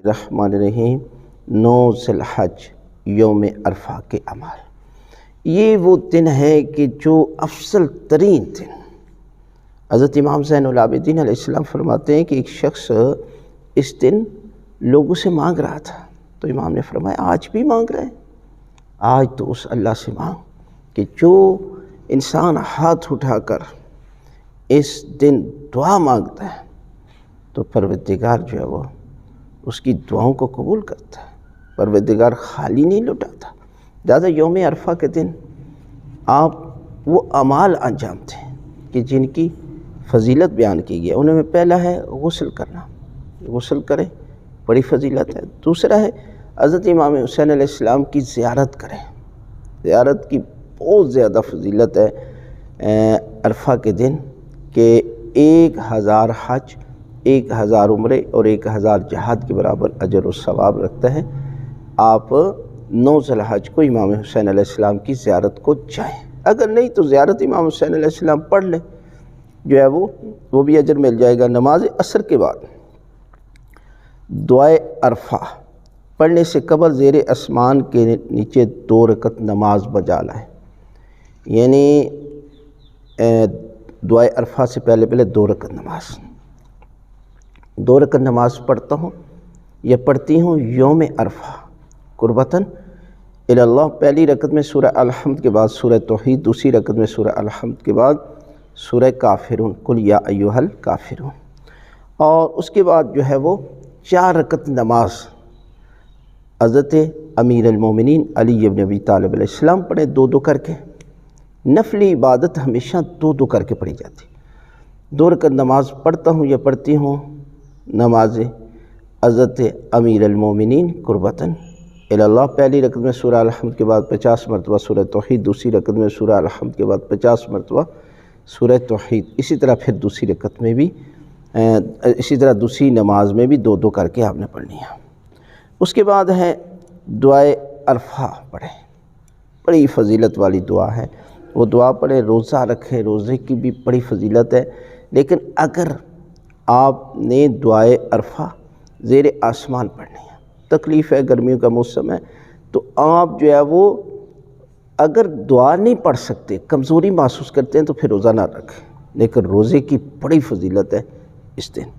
الرحمن الرحیم 9 ذی الحج یوم عرفہ کے اعمال۔ یہ وہ دن ہے کہ جو افضل ترین دن، حضرت امام زین العابدین علیہ السلام فرماتے ہیں کہ ایک شخص اس دن لوگوں سے مانگ رہا تھا، تو امام نے فرمایا آج بھی مانگ رہے ہیں، آج تو اس اللہ سے مانگ کہ جو انسان ہاتھ اٹھا کر اس دن دعا مانگتا ہے تو پروردگار جو ہے وہ اس کی دعاؤں کو قبول کرتا ہے، پروردگار خالی نہیں لوٹاتا۔ لہٰذا یوم عرفہ کے دن آپ وہ اعمال انجام دیں کہ جن کی فضیلت بیان کی گئی۔ انہیں میں پہلا ہے غسل کرنا، غسل کریں، بڑی فضیلت ہے۔ دوسرا ہے حضرت امام حسین علیہ السلام کی زیارت کریں، زیارت کی بہت زیادہ فضیلت ہے عرفہ کے دن کہ 1000 حج، 1000 عمرے اور 1000 جہاد کے برابر اجر و ثواب رکھتا ہے۔ آپ 9 ذی الحج کو امام حسین علیہ السلام کی زیارت کو جائیں، اگر نہیں تو زیارت امام حسین علیہ السلام پڑھ لیں، جو ہے وہ بھی اجر مل جائے گا۔ نماز عصر کے بعد دعائے عرفہ پڑھنے سے قبل زیر آسمان کے نیچے 2 رکعت نماز بجا لائیں، یعنی دعائے عرفہ سے پہلے 2 رکعت نماز، 2 رکعت نماز پڑھتا ہوں یا پڑھتی ہوں یوم عرفہ قربتاً الی اللہ۔ پہلی رکعت میں سورہ الحمد کے بعد سورہ توحید، دوسری رکعت میں سورہ الحمد کے بعد سورہ کافرون، قل یا ایھا الکافرون، اور اس کے بعد جو ہے وہ 4 رکعت نماز حضرت امیر المومنین علی بن ابی طالب علیہ السلام پڑھیں، 2 کر کے۔ نفلی عبادت ہمیشہ 2 کر کے پڑھی جاتی، 2 رکعت نماز پڑھتا ہوں یا پڑھتی ہوں نماز حضرت امیر المومنین قربتاً الی اللہ۔ پہلی رکعت میں سورہ الحمد کے بعد 50 مرتبہ سورہ توحید، دوسری رکعت میں سورہ الحمد کے بعد 50 مرتبہ سورہ توحید، اسی طرح پھر دوسری رکعت میں بھی اسی طرح دوسری نماز میں بھی 2 کر کے آپ نے پڑھنی ہے۔ اس کے بعد ہے دعائے عرفہ پڑھیں، بڑی فضیلت والی دعا ہے، وہ دعا پڑھیں، روزہ رکھیں، روزے کی بھی بڑی فضیلت ہے۔ لیکن اگر آپ نے دعائے عرفہ زیر آسمان پڑھنی ہے، تکلیف ہے، گرمیوں کا موسم ہے، تو آپ جو ہے وہ اگر دعا نہیں پڑھ سکتے، کمزوری محسوس کرتے ہیں تو پھر روزہ نہ رکھیں، لیکن روزے کی بڑی فضیلت ہے اس دن۔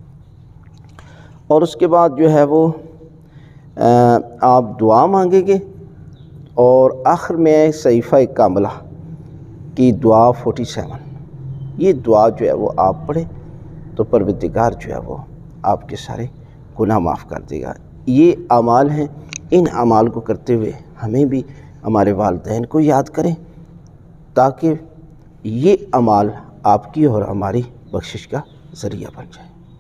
اور اس کے بعد جو ہے وہ آپ دعا مانگیں گے، اور آخر میں صحیفہ کاملہ کی دعا 47، یہ دعا جو ہے وہ آپ پڑھیں تو پروردگار جو ہے وہ آپ کے سارے گناہ معاف کر دے گا۔ یہ اعمال ہیں، ان اعمال کو کرتے ہوئے ہمیں بھی ہمارے والدین کو یاد کریں تاکہ یہ اعمال آپ کی اور ہماری بخشش کا ذریعہ بن جائے۔